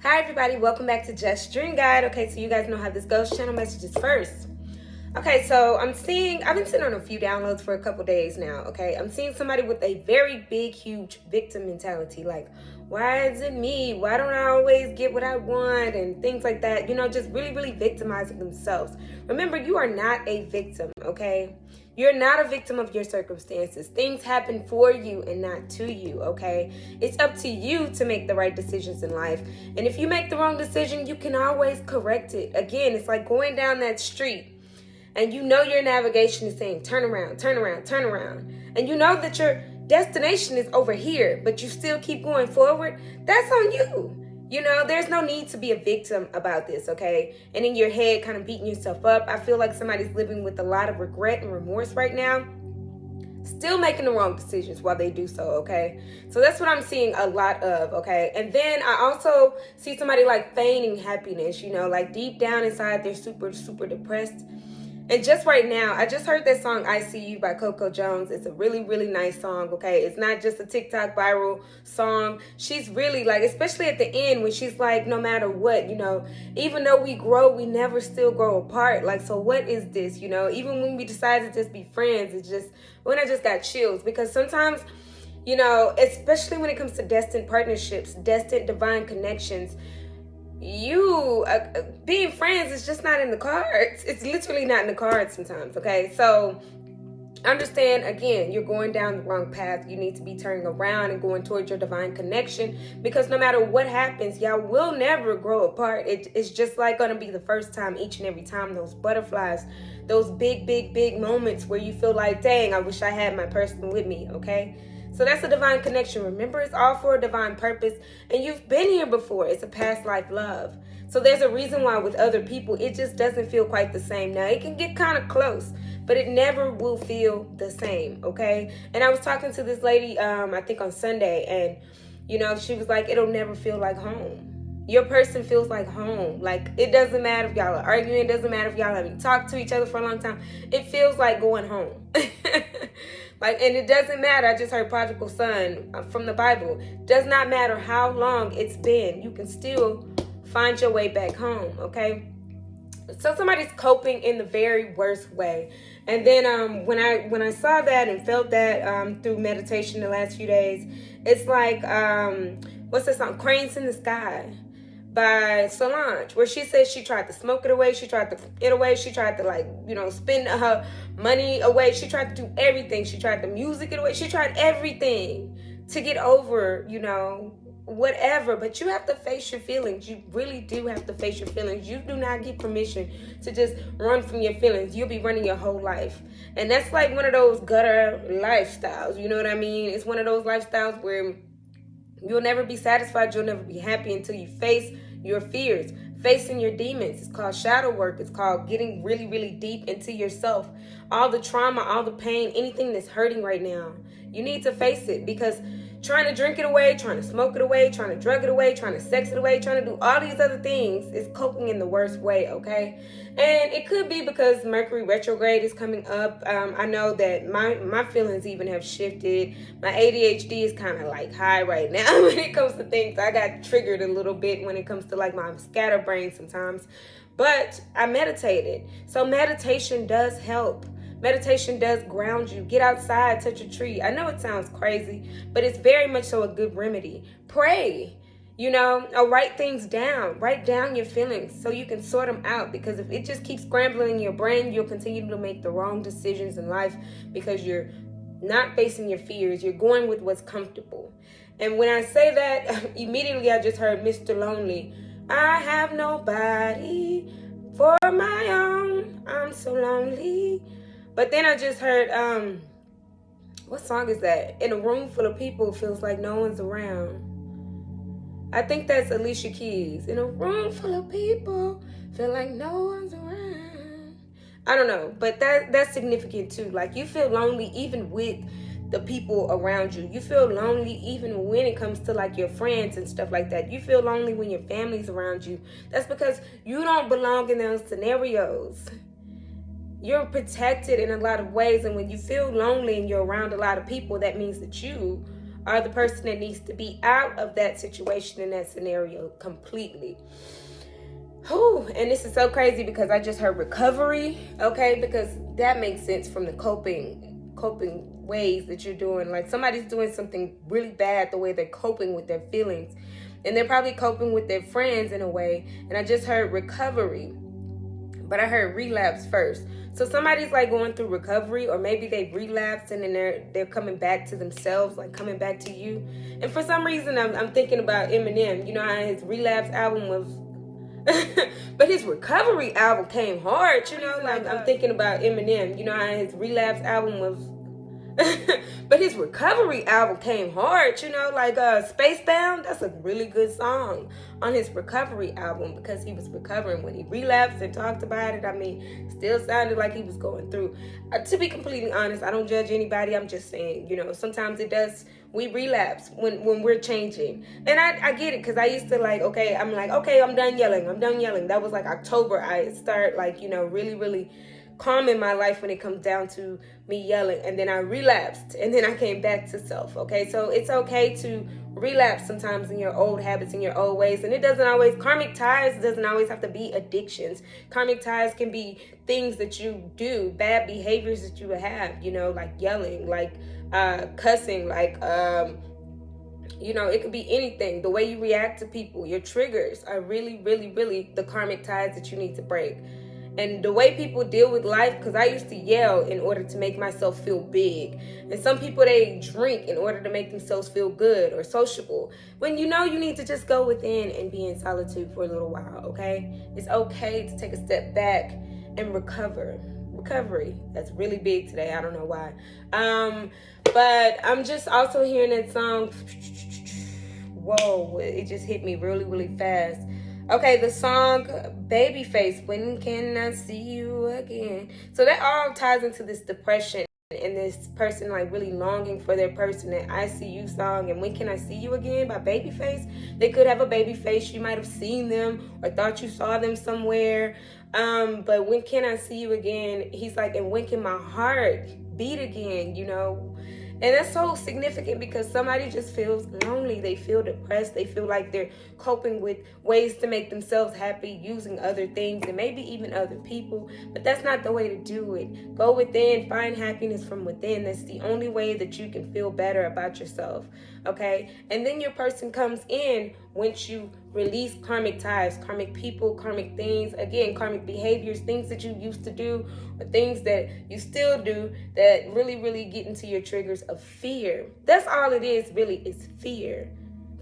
Hi everybody, welcome back to Just Dream Guide. Okay, so you guys know how this goes. Channel messages first. Okay, so I've been sitting on a few downloads for a couple days now, okay? I'm seeing somebody with a very big, huge victim mentality. Like, why is it me? Why don't I always get what I want? And things like that. You know, just really, really victimizing themselves. Remember, you are not a victim, okay? You're not a victim of your circumstances. Things happen for you and not to you, okay? It's up to you to make the right decisions in life. And if you make the wrong decision, you can always correct it. Again, it's like going down that street and you know your navigation is saying, turn around, turn around, turn around. And you know that your destination is over here, but you still keep going forward. That's on you. You know, there's no need to be a victim about this, okay? And in your head, kind of beating yourself up. I feel like somebody's living with a lot of regret and remorse right now. Still making the wrong decisions while they do so, okay? So that's what I'm seeing a lot of, okay? And then I also see somebody like feigning happiness, you know, like deep down inside they're super, super depressed. And just right now, I just heard that song ICU by Coco Jones. It's a really, really nice song, okay? It's not just a TikTok viral song. She's really like, especially at the end when she's like, no matter what, you know, even though we grow, we never still grow apart. Like, so what is this, you know? Even when we decide to just be friends, it's just, when I just got chills. Because sometimes, you know, especially when it comes to destined partnerships, destined divine connections, being friends is just not in the cards. It's literally not in the cards sometimes, okay? So understand, again, you're going down the wrong path. You need to be turning around and going towards your divine connection, because no matter what happens, y'all will never grow apart. It's just like going to be the first time each and every time. Those butterflies, those big, big, big moments where you feel like, dang, I wish I had my person with me, okay? So that's a divine connection. Remember, it's all for a divine purpose. And you've been here before. It's a past life love. So there's a reason why with other people, it just doesn't feel quite the same. Now, it can get kind of close, but it never will feel the same, okay? And I was talking to this lady, I think on Sunday, and, you know, she was like, it'll never feel like home. Your person feels like home. Like, it doesn't matter if y'all are arguing. It doesn't matter if y'all haven't talked to each other for a long time. It feels like going home. Like, and it doesn't matter. I just heard prodigal son from the Bible. Does not matter how long it's been. You can still find your way back home, okay? So somebody's coping in the very worst way. And then when I saw that and felt that through meditation the last few days, it's like, what's that song? Cranes in the Sky by Solange, where she says she tried to smoke it away, she tried to it away, she tried to, like, you know, spend her money away, she tried to do everything, she tried to music it away, she tried everything to get over, you know, whatever. But you have to face your feelings. You really do have to face your feelings. You do not get permission to just run from your feelings. You'll be running your whole life. And that's like one of those gutter lifestyles, you know what I mean? It's one of those lifestyles where you'll never be satisfied. You'll never be happy until you face your fears, facing your demons. It's called shadow work. It's called getting really, really deep into yourself. All the trauma, all the pain, anything that's hurting right now, you need to face it, because trying to drink it away, trying to smoke it away, trying to drug it away, trying to sex it away, trying to do all these other things is coping in the worst way, okay? And it could be because Mercury retrograde is coming up. I know that my feelings even have shifted. My ADHD is kind of like high right now when it comes to things. I got triggered a little bit when it comes to like my scatterbrain sometimes. But I meditated. So meditation does help. Meditation does ground you. Get outside, touch a tree. I know it sounds crazy, but it's very much so a good remedy. Pray, you know, or write things down. Write down your feelings so you can sort them out, because if it just keeps scrambling in your brain, you'll continue to make the wrong decisions in life because you're not facing your fears. You're going with what's comfortable. And when I say that, immediately I just heard Mr. Lonely. I have nobody for my own. I'm so lonely. But then I just heard, what song is that? In a room full of people, feels like no one's around. I think that's Alicia Keys. In a room full of people, feel like no one's around. I don't know, but that's significant too. Like, you feel lonely even with the people around you. You feel lonely even when it comes to like your friends and stuff like that. You feel lonely when your family's around you. That's because you don't belong in those scenarios. You're protected in a lot of ways, and when you feel lonely and you're around a lot of people, that means that you are the person that needs to be out of that situation and that scenario completely. Whew, and this is so crazy because I just heard recovery, okay? Because that makes sense from the coping ways that you're doing. Like somebody's doing something really bad, the way they're coping with their feelings. And they're probably coping with their friends in a way. And I just heard recovery, but I heard relapse first. So somebody's like going through recovery, or maybe they've relapsed and then they're coming back to themselves, like coming back to you. And for some reason, I'm thinking about Eminem. You know how his relapse album was, but his recovery album came hard. You know, like I'm thinking about Eminem. You know how his relapse album was. But his recovery album came hard, you know, like Spacebound. That's a really good song on his recovery album because he was recovering when he relapsed and talked about it. I mean, still sounded like he was going through. To be completely honest, I don't judge anybody. I'm just saying, you know, sometimes it does. We relapse when we're changing. And I get it because I used to okay, I'm done yelling. I'm done yelling. That was like October. I start really, really calm in my life when it comes down to me yelling, and then I relapsed, and then I came back to self. Okay, so it's okay to relapse sometimes in your old habits, in your old ways, and it doesn't always, karmic ties doesn't always have to be addictions. Karmic ties can be things that you do, bad behaviors that you have, you know, like yelling, like cussing, like you know, it could be anything. The way you react to people, your triggers are really, really, really the karmic ties that you need to break. And the way people deal with life, because I used to yell in order to make myself feel big. And some people, they drink in order to make themselves feel good or sociable. When you know you need to just go within and be in solitude for a little while, okay? It's okay to take a step back and recover. Recovery, that's really big today. I don't know why. But I'm just also hearing that song. Whoa, it just hit me really, really fast. Okay, the song Babyface, When Can I See You Again? So that all ties into this depression and this person like really longing for their person. That ICU song and When Can I See You Again by Babyface. They could have a baby face. You might have seen them or thought you saw them somewhere. But when can I see you again? He's like, and when can my heart beat again, you know? And that's so significant because somebody just feels lonely. They feel depressed. They feel like they're coping with ways to make themselves happy using other things and maybe even other people. But that's not the way to do it. Go within, find happiness from within. That's the only way that you can feel better about yourself. Okay? And then your person comes in once you release karmic ties, karmic people, karmic things, again, karmic behaviors, things that you used to do or things that you still do that really, really get into your triggers of fear. That's all it is, really, is fear.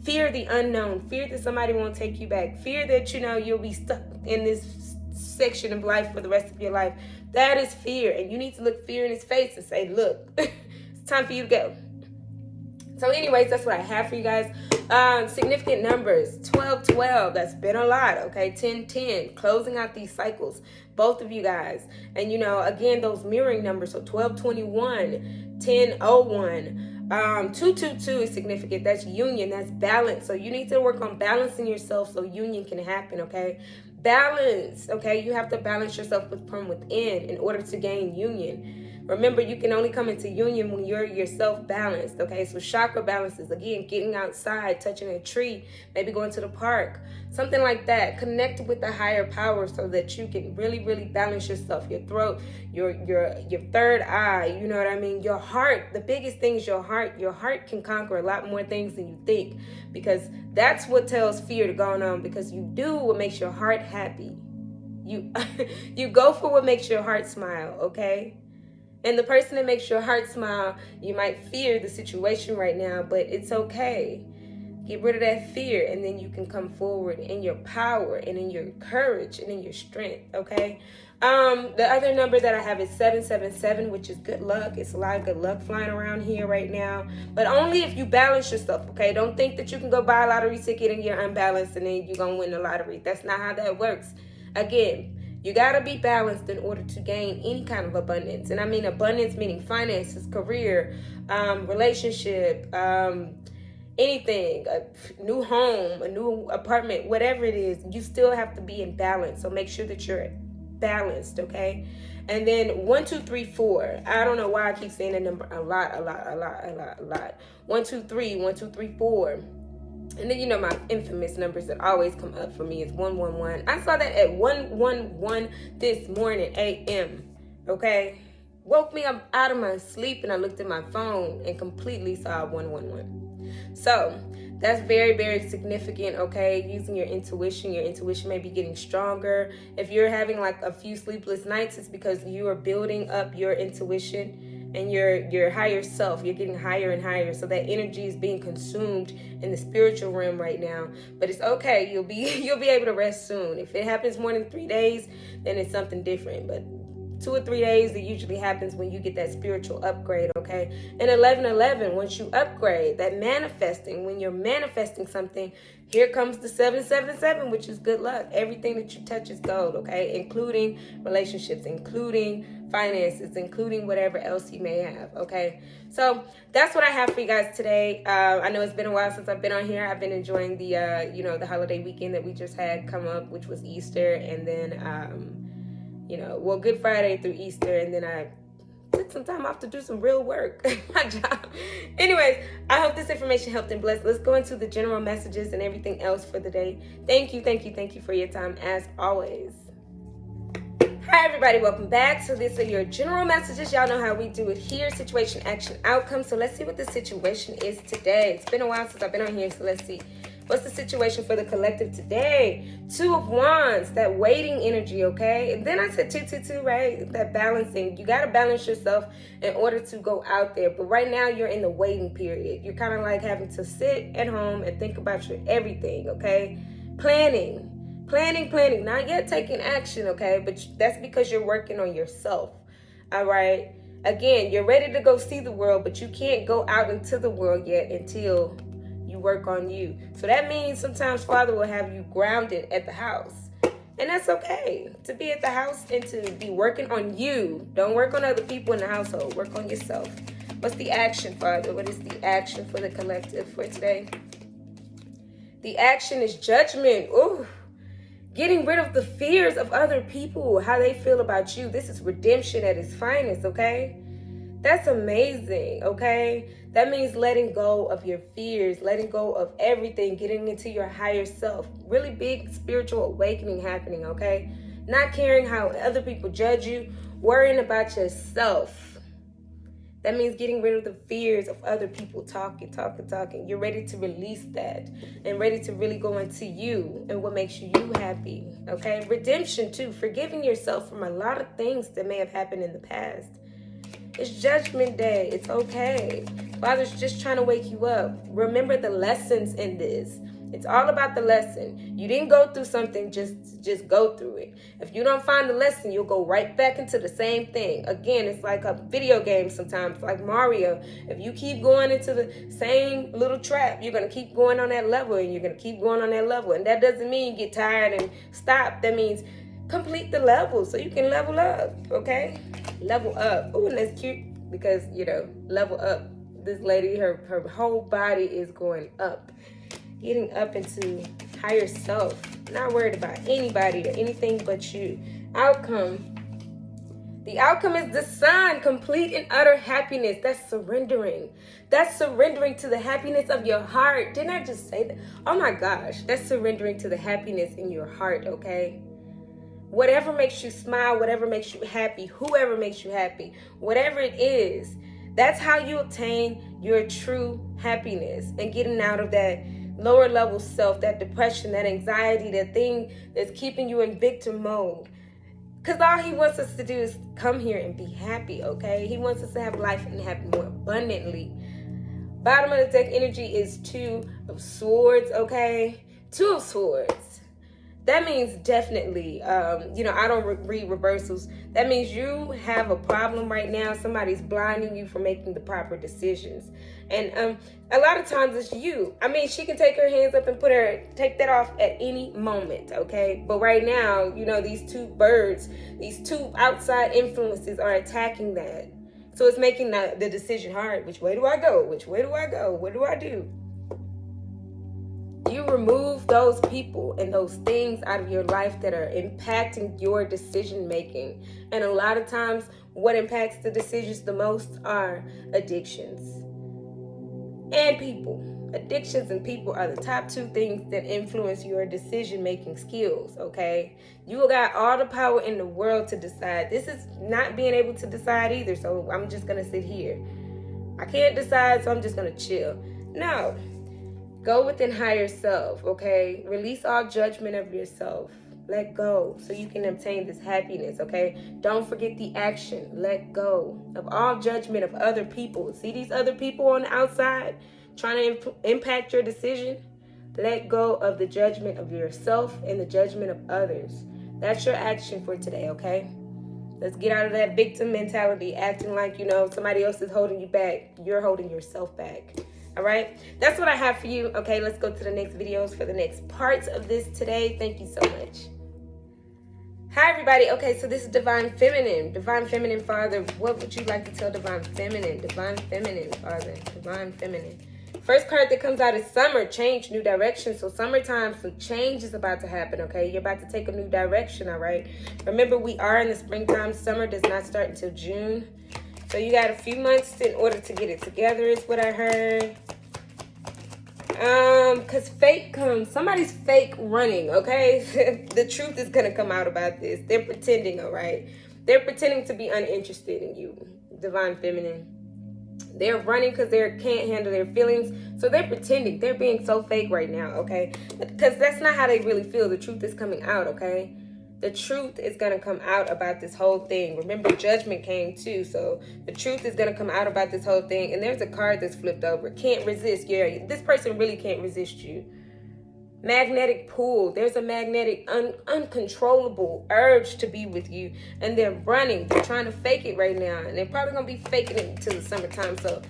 Fear of the unknown, fear that somebody won't take you back, fear that, you know, you'll be stuck in this section of life for the rest of your life. That is fear, and you need to look fear in his face and say, look, it's time for you to go. So anyways, that's what I have for you guys. Significant numbers, 12-12, that's been a lot, okay? 10-10, closing out these cycles, both of you guys. And, you know, again, those mirroring numbers, so 12-21, 10-01, 2-2-2 is significant. That's union, that's balance. So you need to work on balancing yourself so union can happen, okay? Balance, okay? You have to balance yourself from within in order to gain union. Remember, you can only come into union when you're yourself balanced, okay? So chakra balances, again, getting outside, touching a tree, maybe going to the park, something like that. Connect with the higher power so that you can really, really balance yourself, your throat, your third eye, you know what I mean? Your heart, the biggest thing is your heart. Your heart can conquer a lot more things than you think because that's what tells fear to go on because you do what makes your heart happy. You go for what makes your heart smile, okay? And the person that makes your heart smile, you might fear the situation right now, but it's okay. Get rid of that fear, and then you can come forward in your power and in your courage and in your strength, okay? The other number that I have is 777, which is good luck. It's a lot of good luck flying around here right now, but only if you balance yourself, okay? Don't think that you can go buy a lottery ticket and you're unbalanced and then you're going to win the lottery. That's not how that works. Again, you got to be balanced in order to gain any kind of abundance. And I mean abundance meaning finances, career, relationship, anything, a new home, a new apartment, whatever it is, you still have to be in balance. So make sure that you're balanced, okay? And then 1, 2, 3, 4. I don't know why I keep saying that number a lot. 1, 2, 3, 1, 2, 3, 4. And then, you know, my infamous numbers that always come up for me is 111. I saw that at 111 this morning, a.m., okay? Woke me up out of my sleep, and I looked at my phone and completely saw 111. So that's very, very significant, okay? Using your intuition may be getting stronger. If you're having like a few sleepless nights, it's because you are building up your intuition and your higher self. You're getting higher and higher, so that energy is being consumed in the spiritual realm right now. But it's okay. You'll be able to rest soon. If it happens more than 3 days, then it's something different. But 2 or 3 days, it usually happens when you get that spiritual upgrade, okay? And 1111, once you upgrade, that manifesting, when you're manifesting something, here comes the 777, which is good luck. Everything that you touch is gold, okay? Including relationships, including finances, including whatever else you may have, okay? So that's what I have for you guys today. I know it's been a while since I've been on here. I've been enjoying the, the holiday weekend that we just had come up, which was Easter, and then, Good Friday through Easter, and then I took some time off to do some real work at my job. Anyways, I hope this information helped and blessed. Let's go into the general messages and everything else for the day. Thank you for your time, as always. Hi, everybody. Welcome back. So these are your general messages. Y'all know how we do it here. Situation, action, outcome. So let's see what the situation is today. It's been a while since I've been on here, so let's see. What's the situation for the collective today? 2 of Wands, that waiting energy, okay? And then I said 2, right? That balancing. You got to balance yourself in order to go out there. But right now, you're in the waiting period. You're kind of like having to sit at home and think about your everything, okay? Planning. Not yet taking action, okay? But that's because you're working on yourself, all right? Again, you're ready to go see the world, but you can't go out into the world yet until you work on you. So that means sometimes Father will have you grounded at the house. And that's okay to be at the house and to be working on you. Don't work on other people in the household. Work on yourself. What's the action, Father? What is the action for the collective for today? The action is judgment. Ooh. Getting rid of the fears of other people, how they feel about you. This is redemption at its finest, okay? That's amazing, okay? That means letting go of your fears, letting go of everything, getting into your higher self. Really big spiritual awakening happening, okay? Not caring how other people judge you, worrying about yourself. That means getting rid of the fears of other people talking. You're ready to release that and ready to really go into you and what makes you happy, okay? Redemption, too. Forgiving yourself from a lot of things that may have happened in the past. It's Judgment Day. It's okay. Father's just trying to wake you up. Remember the lessons in this. It's all about the lesson. You didn't go through something, just go through it. If you don't find the lesson, you'll go right back into the same thing. Again, it's like a video game sometimes, like Mario. If you keep going into the same little trap, you're going to keep going on that level, and you're going to keep going on that level. And that doesn't mean you get tired and stop. That means complete the level so you can level up, okay? Level up. Ooh, and that's cute because, level up. This lady, her whole body is going up. Getting up into higher self. Not worried about anybody or anything but you. Outcome. The outcome is the Sun. Complete and utter happiness. That's surrendering. That's surrendering to the happiness of your heart. Didn't I just say that? Oh my gosh. That's surrendering to the happiness in your heart, okay? Whatever makes you smile, whatever makes you happy, whoever makes you happy, whatever it is, that's how you obtain your true happiness and getting out of that lower level self, that depression, that anxiety, that thing that's keeping you in victim mode. Because all he wants us to do is come here and be happy, okay? He wants us to have life and have it more abundantly. Bottom of the deck energy is 2 of Swords, okay? 2 of Swords. That means definitely, I don't read reversals. That means you have a problem right now. Somebody's blinding you from making the proper decisions. And a lot of times it's you. I mean, she can take her hands up and take that off at any moment, okay? But right now, these 2 birds, these 2 outside influences are attacking that. So it's making the decision hard. Which way do I go? Which way do I go? What do I do? You remove those people and those things out of your life that are impacting your decision making. And a lot of times, what impacts the decisions the most are addictions and people. Addictions and people are the top two things that influence your decision making skills, okay? You got all the power in the world to decide. This is not being able to decide either, so I'm just gonna sit here. I can't decide, so I'm just gonna chill. No. Go within higher self, okay? Release all judgment of yourself. Let go so you can obtain this happiness, okay? Don't forget the action. Let go of all judgment of other people. See these other people on the outside trying to impact your decision? Let go of the judgment of yourself and the judgment of others. That's your action for today, okay? Let's get out of that victim mentality, acting like, somebody else is holding you back. You're holding yourself back. All right, that's what I have for you. Okay, let's go to the next videos for the next parts of this today. Thank you so much. Hi, everybody. Okay, so this is Divine Feminine. Divine Feminine Father, what would you like to tell Divine Feminine? Divine Feminine Father, Divine Feminine. First card that comes out is summer, change, new direction. So summertime, some change is about to happen, okay? You're about to take a new direction, all right? Remember, we are in the springtime. Summer does not start until June. So you got a few months in order to get it together is what I heard. Because fake comes, somebody's fake running, okay? The truth is going to come out about this. They're pretending, all right? They're pretending to be uninterested in you, Divine Feminine. They're running because they can't handle their feelings. So they're pretending. They're being so fake right now, okay? Because that's not how they really feel. The truth is coming out, okay? The truth is going to come out about this whole thing. Remember, judgment came too. So the truth is going to come out about this whole thing. And there's a card that's flipped over. Can't resist. Yeah, this person really can't resist you. Magnetic pull. There's a magnetic, uncontrollable urge to be with you. And they're running. They're trying to fake it right now. And they're probably going to be faking it until the summertime. So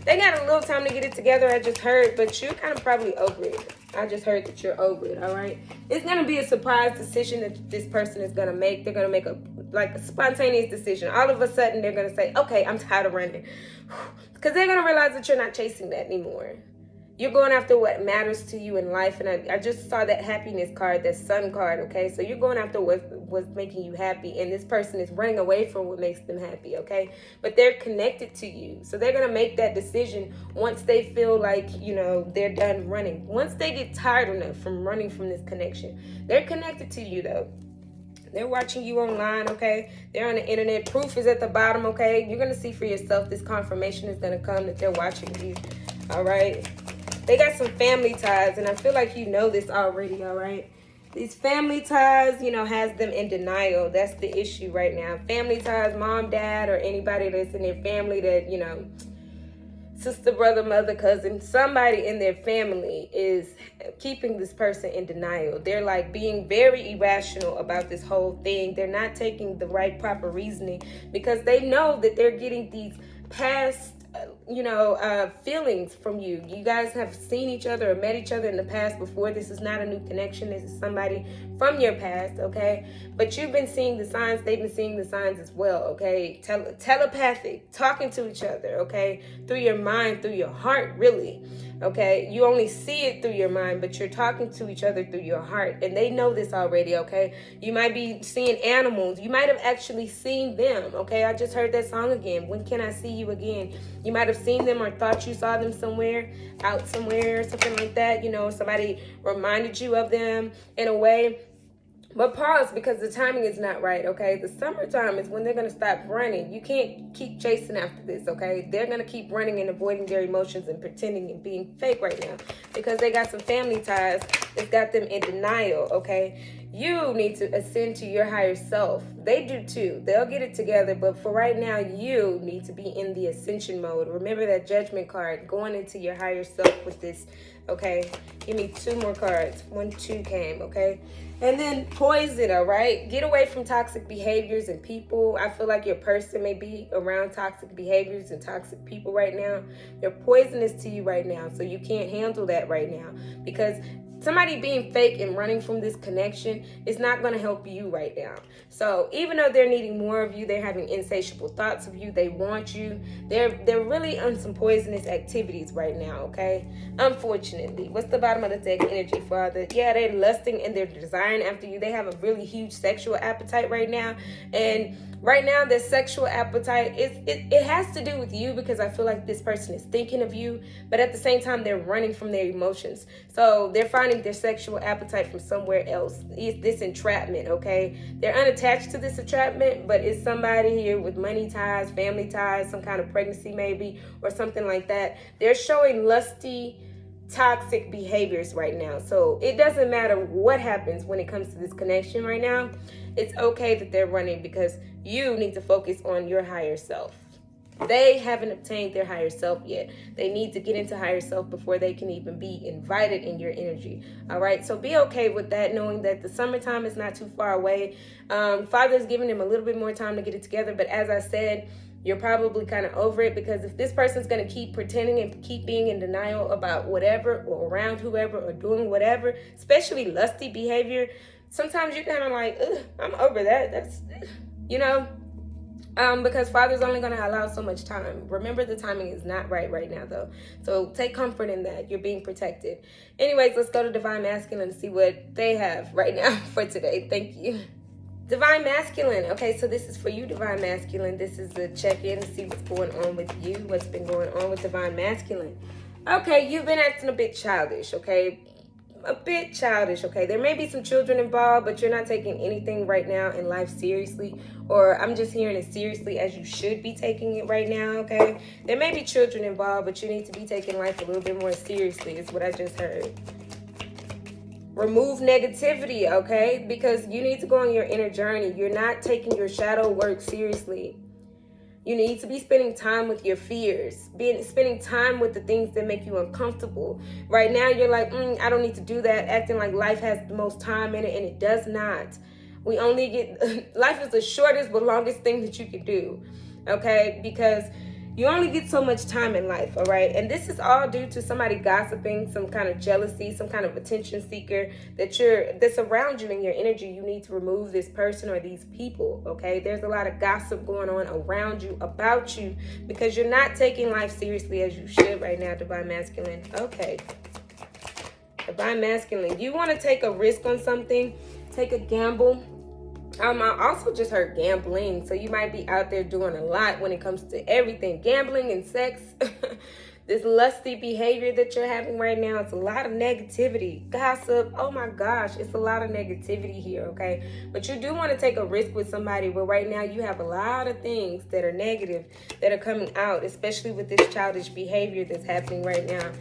they got a little time to get it together, I just heard. But you're kind of probably over it. I just heard that you're over it, all right? It's going to be a surprise decision that this person is going to make. They're going to make a spontaneous decision. All of a sudden, they're going to say, okay, I'm tired of running. Because they're going to realize that you're not chasing that anymore. You're going after what matters to you in life. And I just saw that happiness card, that sun card, okay? So you're going after what's making you happy. And this person is running away from what makes them happy, okay? But they're connected to you. So they're going to make that decision once they feel like, they're done running. Once they get tired enough from running from this connection. They're connected to you, though. They're watching you online, okay? They're on the internet. Proof is at the bottom, okay? You're going to see for yourself. This confirmation is going to come that they're watching you, all right? They got some family ties, and I feel like you know this already, all right? These family ties, has them in denial. That's the issue right now. Family ties, mom, dad, or anybody that's in their family that, sister, brother, mother, cousin, somebody in their family is keeping this person in denial. They're like being very irrational about this whole thing. They're not taking the right, proper reasoning because they know that they're getting these past feelings from you. You guys have seen each other or met each other in the past before. This is not a new connection. This is somebody from your past, okay? But you've been seeing the signs. They've been seeing the signs as well, okay? Telepathic, talking to each other, okay? Through your mind, through your heart, really, okay? You only see it through your mind, but you're talking to each other through your heart. And they know this already, okay? You might be seeing animals. You might have actually seen them, okay? I just heard that song again. When can I see you again? You might have seen them or thought you saw them somewhere, out somewhere, something like that. Somebody reminded you of them in a way. But pause, because the timing is not right, okay? The summertime is when they're going to stop running. You can't keep chasing after this, okay? They're going to keep running and avoiding their emotions and pretending and being fake right now because they got some family ties that's got them in denial, okay? You need to ascend to your higher self. They do too. They'll get it together, but for right now, you need to be in the ascension mode. Remember that judgment card, going into your higher self with this, okay? Give me 2 more cards. 1, 2 came, okay? And then poison, all right? Get away from toxic behaviors and people. I feel like your person may be around toxic behaviors and toxic people right now. They're poisonous to you right now, so you can't handle that right now because somebody being fake and running from this connection is not going to help you right now. So even though they're needing more of you, they're having insatiable thoughts of you, they want you, they're really on some poisonous activities right now, okay? Unfortunately, what's the bottom of the deck energy, Father? Yeah, they're lusting and they're desiring after you. They have a really huge sexual appetite right now, and right now their sexual appetite it has to do with you, because I feel like this person is thinking of you, but at the same time they're running from their emotions. So they're finding their sexual appetite from somewhere else. It's this entrapment, okay? They're unattached to this entrapment, but it's somebody here with money ties, family ties, some kind of pregnancy maybe, or something like that. They're showing lusty, toxic behaviors right now. So it doesn't matter what happens when it comes to this connection right now. It's okay that they're running, because you need to focus on your higher self. They haven't obtained their higher self yet. They need to get into higher self before they can even be invited in your energy. All right, so be okay with that, knowing that the summertime is not too far away. Father's giving them a little bit more time to get it together, but as I said, you're probably kind of over it, because if this person's going to keep pretending and keep being in denial about whatever, or around whoever, or doing whatever, especially lusty behavior, sometimes you're kind of like, I'm over that. That's, you know, because Father's only going to allow so much time. Remember, the timing is not right now, though. So take comfort in that. You're being protected. Anyways, let's go to Divine Masculine and see what they have right now for today. Thank you. Divine Masculine. Okay, so this is for you, Divine Masculine. This is a check-in to see what's going on with you, what's been going on with Divine Masculine. Okay, you've been acting a bit childish, okay? A bit childish, okay? There may be some children involved, but you're not taking anything right now in life seriously, or I'm just hearing it seriously as you should be taking it right now, okay? There may be children involved, but you need to be taking life a little bit more seriously, is what I just heard. Remove negativity, okay? Because you need to go on your inner journey. You're not taking your shadow work seriously. You need to be spending time with your fears, spending time with the things that make you uncomfortable. Right now, you're like, I don't need to do that, acting like life has the most time in it, and it does not. We only get, life is the shortest but longest thing that you can do, okay? Because you only get so much time in life, all right? And this is all due to somebody gossiping, some kind of jealousy, some kind of attention seeker that's around you in your energy. You need to remove this person or these people, okay? There's a lot of gossip going on around you, about you, because you're not taking life seriously as you should right now, Divine Masculine. Okay. Divine Masculine, you want to take a risk on something, take a gamble. I also just heard gambling, so you might be out there doing a lot when it comes to everything. Gambling and sex, this lusty behavior that you're having right now, it's a lot of negativity, gossip. Oh my gosh, it's a lot of negativity here, okay? But you do want to take a risk with somebody, but right now you have a lot of things that are negative that are coming out, especially with this childish behavior that's happening right now.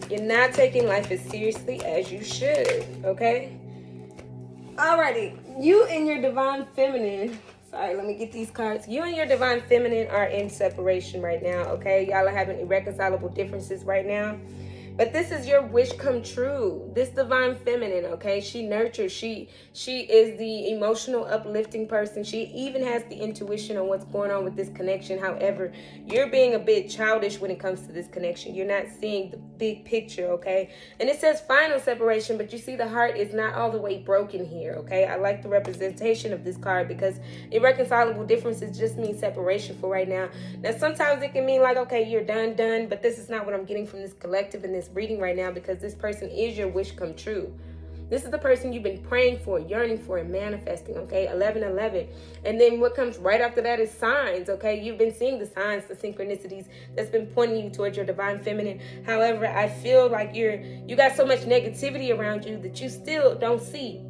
You're not taking life as seriously as you should, okay? Alrighty, you and your Divine Feminine, sorry, let me get these cards. You and your Divine Feminine are in separation right now, okay? Y'all are having irreconcilable differences right now. But this is your wish come true. This Divine Feminine, okay? She nurtures. She is the emotional, uplifting person. She even has the intuition on what's going on with this connection. However, you're being a bit childish when it comes to this connection. You're not seeing the big picture, okay? And it says final separation, but you see the heart is not all the way broken here, okay? I like the representation of this card, because irreconcilable differences just mean separation for right now. Now, sometimes it can mean like, okay, you're done, but this is not what I'm getting from this collective and this reading right now, because this person is your wish come true. This is the person you've been praying for, yearning for, and manifesting, okay? 1111. And then what comes right after that is signs, okay? You've been seeing the signs, the synchronicities that's been pointing you towards your Divine Feminine. However, I feel like you got so much negativity around you that you still don't see.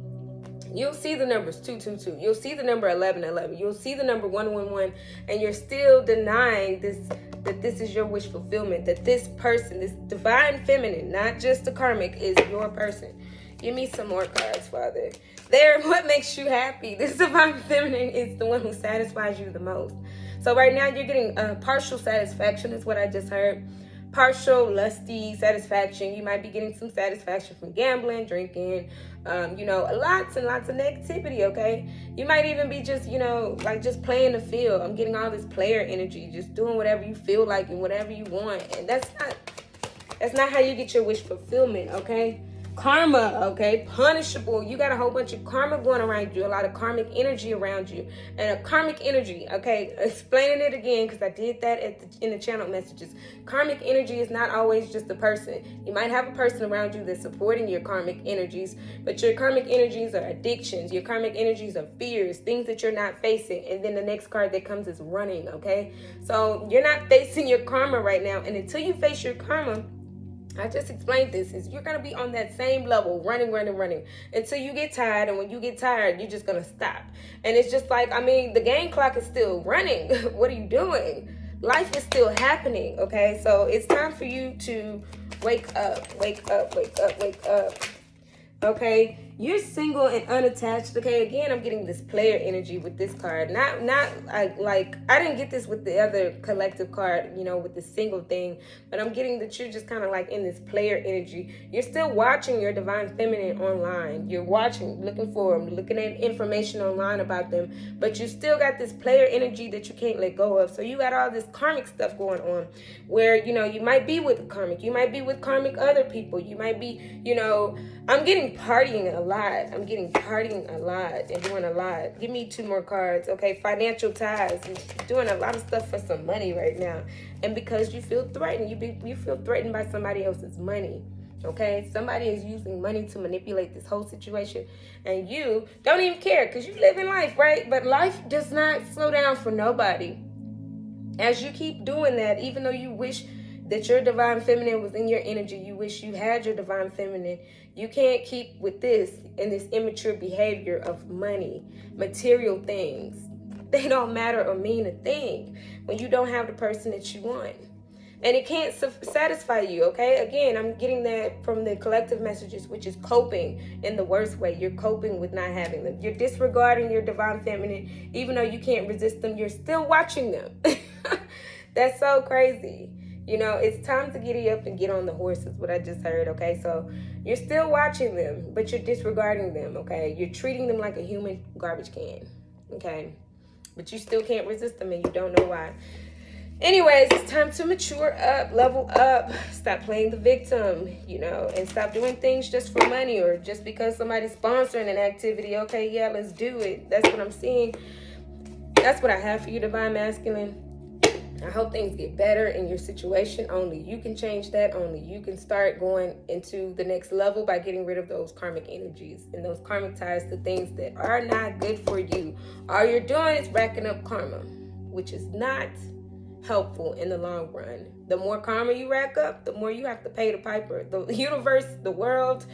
You'll see the numbers 222. You'll see the number 1111. You'll see the number 111, and you're still denying that this is your wish fulfillment, that this person, this Divine Feminine, not just the karmic, is your person. Give me some more cards, Father. They're what makes you happy. This Divine Feminine is the one who satisfies you the most. So right now you're getting partial satisfaction, is what I just heard. Partial, lusty satisfaction. You might be getting some satisfaction from gambling, drinking, lots and lots of negativity, okay? You might even be just, like just playing the field. I'm getting all this player energy, just doing whatever you feel like and whatever you want. And that's not how you get your wish fulfillment, okay? Karma, okay? Punishable. You got a whole bunch of karma going around you, a lot of karmic energy around you. And a karmic energy, okay? Explaining it again, because I did that in the channel messages. Karmic energy is not always just a person. You might have a person around you that's supporting your karmic energies, but your karmic energies are addictions. Your karmic energies are fears, things that you're not facing. And then the next card that comes is running, okay? So you're not facing your karma right now. And until you face your karma, I just explained this, is you're going to be on that same level, running, until you get tired. And when you get tired, you're just going to stop. And it's just like, I mean, the game clock is still running. What are you doing? Life is still happening, okay? So it's time for you to wake up. Okay, you're single and unattached. Okay, again, I'm getting this player energy with this card. Not like I didn't get this with the other collective card, you know, with the single thing, but I'm getting that you're just kind of like in this player energy. You're still watching your divine feminine online. You're watching, looking for them, looking at information online about them, but you still got this player energy that you can't let go of. So you got all this karmic stuff going on where, you know, you might be with karmic, you might be with karmic other people, you might be, you know, I'm getting partying a lot. I'm getting partying a lot and doing a lot. Give me 2 more cards, okay? Financial ties. You're doing a lot of stuff for some money right now. And because you feel threatened, you feel threatened by somebody else's money, okay? Somebody is using money to manipulate this whole situation. And you don't even care because you live in life, right? But life does not slow down for nobody. As you keep doing that, even though you wish that your divine feminine was in your energy, you wish you had your divine feminine, you can't keep with this and this immature behavior of money, material things. They don't matter or mean a thing when you don't have the person that you want. And it can't satisfy you, okay? Again, I'm getting that from the collective messages, which is coping in the worst way. You're coping with not having them. You're disregarding your divine feminine. Even though you can't resist them, you're still watching them. That's so crazy. You know, it's time to giddy up and get on the horse is what I just heard, okay? So you're still watching them, but you're disregarding them, okay? You're treating them like a human garbage can, okay? But you still can't resist them and you don't know why. Anyways, it's time to mature up, level up, stop playing the victim, you know, and stop doing things just for money or just because somebody's sponsoring an activity. Okay, yeah, let's do it. That's what I'm seeing. That's what I have for you, Divine Masculine. I hope things get better in your situation. Only you can change that. Only you can start going into the next level by getting rid of those karmic energies and those karmic ties to things that are not good for you. All you're doing is racking up karma, which is not helpful in the long run. The more karma you rack up, the more you have to pay the piper. The universe, the world,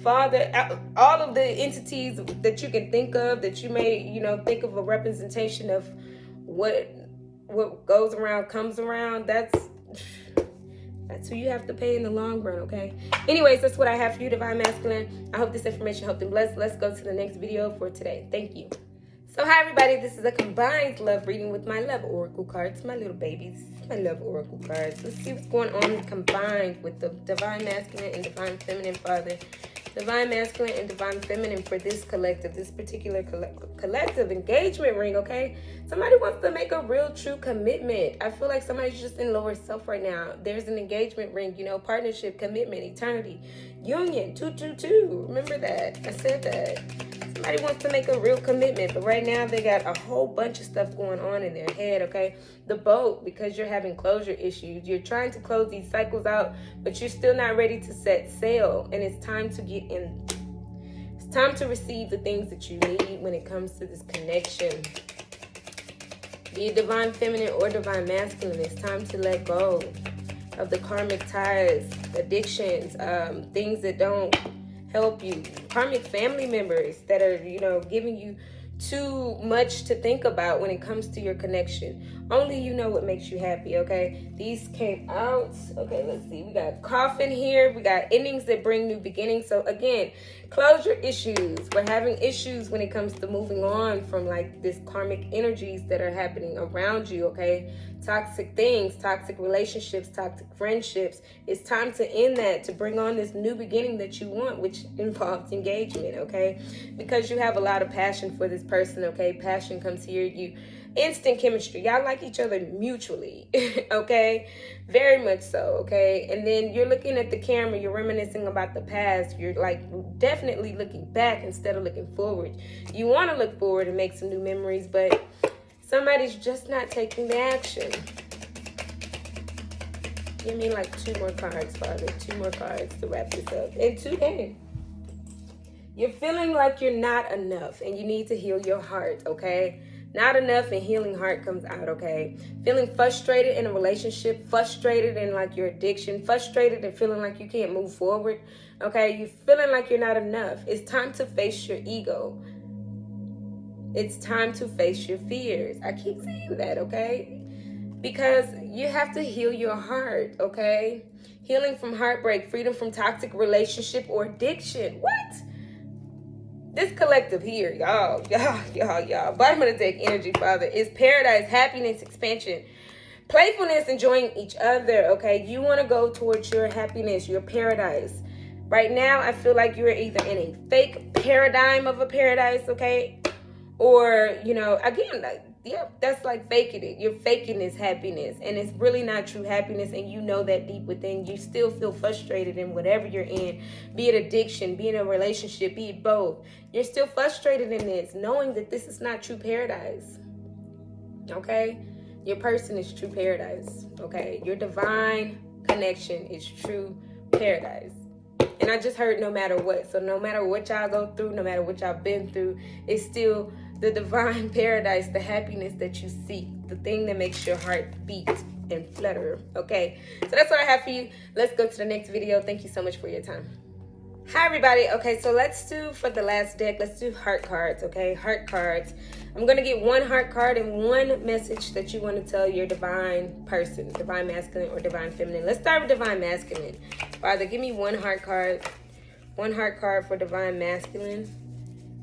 Father, all of the entities that you can think of, that you may, you know, think of a representation of what goes around comes around. That's who you have to pay in the long run, okay? Anyways, that's what I have for you, Divine Masculine. I hope this information helped and blessed. Let's go to the next video for today. Thank you. So hi everybody, this is a combined love reading with my love oracle cards, my little babies, my love oracle cards. Let's see what's going on combined with the Divine Masculine and Divine Feminine, Father. Divine Masculine and Divine Feminine for this collective, this particular collective engagement ring, okay? Somebody wants to make a real true commitment. I feel like somebody's just in lower self right now. There's an engagement ring, you know, partnership, commitment, eternity, union, 222. Remember that. I said that. Somebody wants to make a real commitment, but right now they got a whole bunch of stuff going on in their head, okay? The boat, because you're having closure issues. You're trying to close these cycles out, but you're still not ready to set sail, and it's time to get in. It's time to receive the things that you need when it comes to this connection. Be it Divine Feminine or Divine Masculine, it's time to let go of the karmic ties, addictions, things that don't help you, karmic family members that are, you know, giving you too much to think about when it comes to your connection. Only you know what makes you happy, okay? These came out. Okay, let's see. We got coffin here. We got endings that bring new beginnings. So again, closure issues. We're having issues when it comes to moving on from like this karmic energies that are happening around you, okay? Toxic things, toxic relationships, toxic friendships. It's time to end that, to bring on this new beginning that you want, which involves engagement, okay? Because you have a lot of passion for this person, okay? Passion comes here. instant chemistry. Y'all like each other mutually, okay? Very much so, okay? And then you're looking at the camera, you're reminiscing about the past. You're like definitely looking back instead of looking forward. You want to look forward and make some new memories, but somebody's just not taking the action. Give me like 2 more cards, Father. 2 more cards to wrap this up. And today, you're feeling like you're not enough and you need to heal your heart, okay? Not enough and healing heart comes out, okay? Feeling frustrated in a relationship, frustrated in like your addiction, frustrated and feeling like you can't move forward, okay? You're feeling like you're not enough. It's time to face your ego. It's time to face your fears. I keep saying that, okay? Because you have to heal your heart, okay? Healing from heartbreak, freedom from toxic relationship or addiction. What? This collective here, y'all. Bottom of the deck energy, Father, is paradise, happiness, expansion, playfulness, enjoying each other, okay? You want to go towards your happiness, your paradise. Right now, I feel like you're either in a fake paradigm of a paradise, okay? Or, you know, again, that's like faking it. You're faking this happiness, and it's really not true happiness, and you know that deep within. You still feel frustrated in whatever you're in, be it addiction, be it a relationship, be it both. You're still frustrated in this, knowing that this is not true paradise, okay? Your person is true paradise, okay? Your divine connection is true paradise. And I just heard no matter what. So no matter what y'all go through, no matter what y'all been through, it's still the divine paradise, the happiness that you seek, the thing that makes your heart beat and flutter, okay? So that's what I have for you. Let's go to the next video. Thank you so much for your time. Hi, everybody. Okay, so let's do, for the last deck, let's do heart cards, okay? Heart cards. I'm going to get 1 heart card and 1 message that you want to tell your divine person, divine masculine or divine feminine. Let's start with divine masculine. Father, give me 1 heart card. 1 heart card for divine masculine.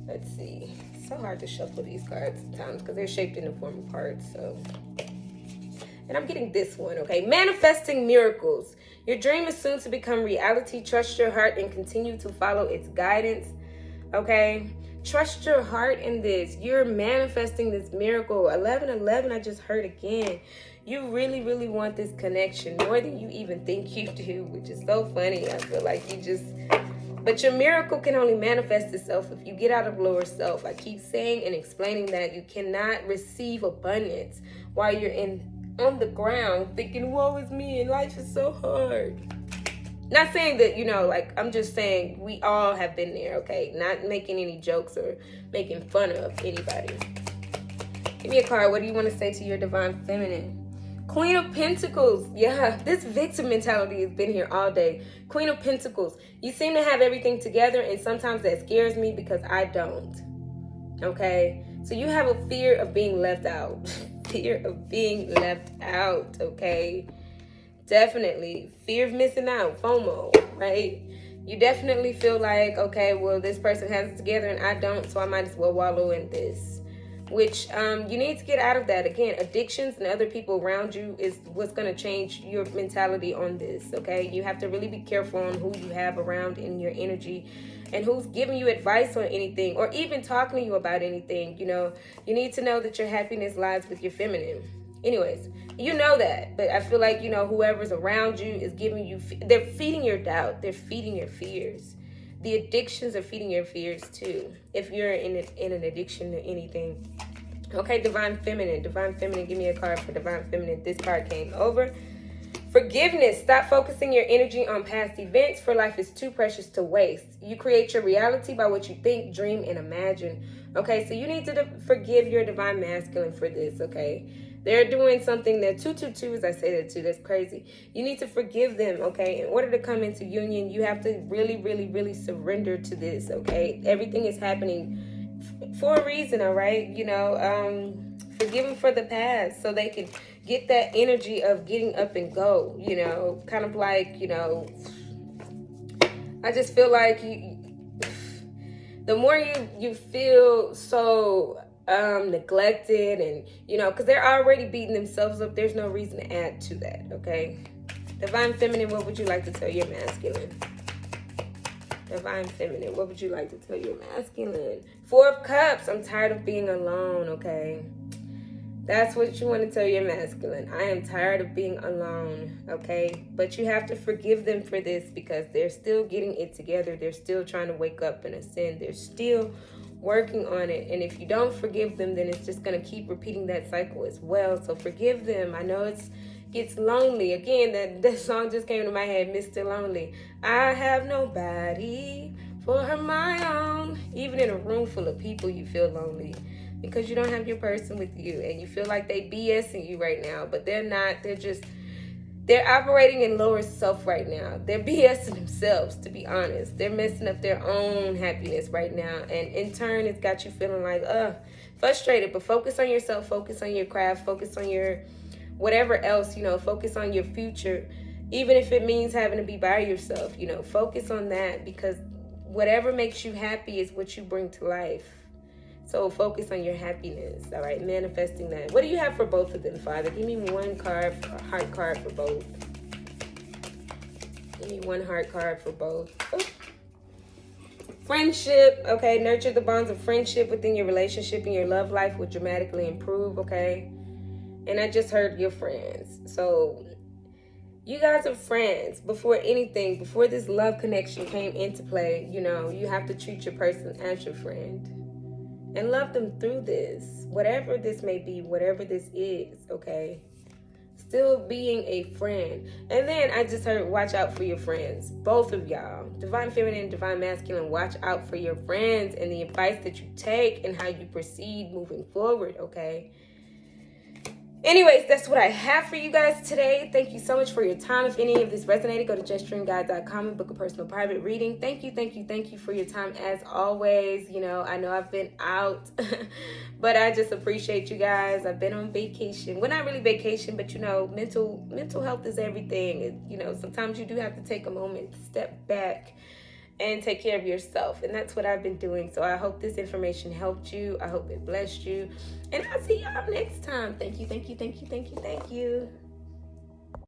Let's see. It's so hard to shuffle these cards sometimes because they're shaped in the form of hearts, so. And I'm getting this one, okay? Manifesting miracles. Your dream is soon to become reality. Trust your heart and continue to follow its guidance, okay? Trust your heart in this. You're manifesting this miracle. 1111, I just heard again. You really, really want this connection more than you even think you do, which is so funny. I feel like you just... But your miracle can only manifest itself if you get out of lower self. I keep saying and explaining that you cannot receive abundance while you're on the ground thinking, woe is me and life is so hard. Not saying that, you know, like, I'm just saying we all have been there, okay? Not making any jokes or making fun of anybody. Give me a card. What do you want to say to your divine feminine? Queen of Pentacles. Yeah, this victim mentality has been here all day. Queen of Pentacles. You seem to have everything together, and sometimes that scares me because I don't. Okay? So you have a fear of being left out. Fear of being left out, okay? Definitely. Fear of missing out. FOMO, right? You definitely feel like, okay, well, this person has it together and I don't, so I might as well wallow in this. Which you need to get out of that. Again, addictions and other people around you is what's going to change your mentality on this, okay? You have to really be careful on who you have around in your energy and who's giving you advice on anything or even talking to you about anything. You know, you need to know that your happiness lies with your feminine. Anyways, you know that, but I feel like, you know, whoever's around you is giving you, they're feeding your doubt, they're feeding your fears. The addictions are feeding your fears too, if you're in an addiction to anything. Okay, divine feminine. Divine feminine, give me a card for divine feminine. This card came over. Forgiveness. Stop focusing your energy on past events, for life is too precious to waste. You create your reality by what you think, dream, and imagine. Okay, so you need to forgive your divine masculine for this, okay? They're doing something that 222, as I say that too, that's crazy. You need to forgive them, okay? In order to come into union, you have to really, really, really surrender to this, okay? Everything is happening for a reason, all right? You know, forgive them for the past so they can get that energy of getting up and go, you know? Kind of like, you know, I just feel like the more you feel so neglected and, you know, because they're already beating themselves up, there's no reason to add to that, okay? Divine feminine, what would you like to tell your masculine? Divine feminine, what would you like to tell your masculine? 4 of Cups, I'm tired of being alone, okay? That's what you want to tell your masculine. I am tired of being alone, okay? But you have to forgive them for this because they're still getting it together. They're still trying to wake up and ascend. They're still working on it. And if you don't forgive them, then it's just going to keep repeating that cycle as well. So forgive them. I know it gets lonely. Again, that song just came to my head, Mr. Lonely. I have nobody for my own. Even in a room full of people, you feel lonely because you don't have your person with you and you feel like they BSing you right now, but they're not. They're operating in lower self right now. They're BSing themselves, to be honest. They're messing up their own happiness right now. And in turn, it's got you feeling like, frustrated. But focus on yourself, focus on your craft, focus on your whatever else, focus on your future. Even if it means having to be by yourself, focus on that because whatever makes you happy is what you bring to life. So focus on your happiness, all right? Manifesting that. What do you have for both of them, Father? Give me one card, a heart card for both. Give me one heart card for both. Oh. Friendship, okay? Nurture the bonds of friendship within your relationship and your love life will dramatically improve, okay? And I just heard your friends. So you guys are friends. Before anything, before this love connection came into play, you have to treat your person as your friend. And love them through this, whatever this may be, whatever this is, okay? Still being a friend. And then I just heard, watch out for your friends. Both of y'all, divine feminine, divine masculine, watch out for your friends and the advice that you take and how you proceed moving forward, okay? Anyways, that's what I have for you guys today. Thank you so much for your time. If any of this resonated, go to justdreamguide.com and book a personal private reading. Thank you for your time as always. I know I've been out, but I just appreciate you guys. I've been on vacation. Well, not really vacation, but mental health is everything. Sometimes you do have to take a moment, step back, and take care of yourself. And that's what I've been doing. So I hope this information helped you. I hope it blessed you. And I'll see y'all next time. Thank you.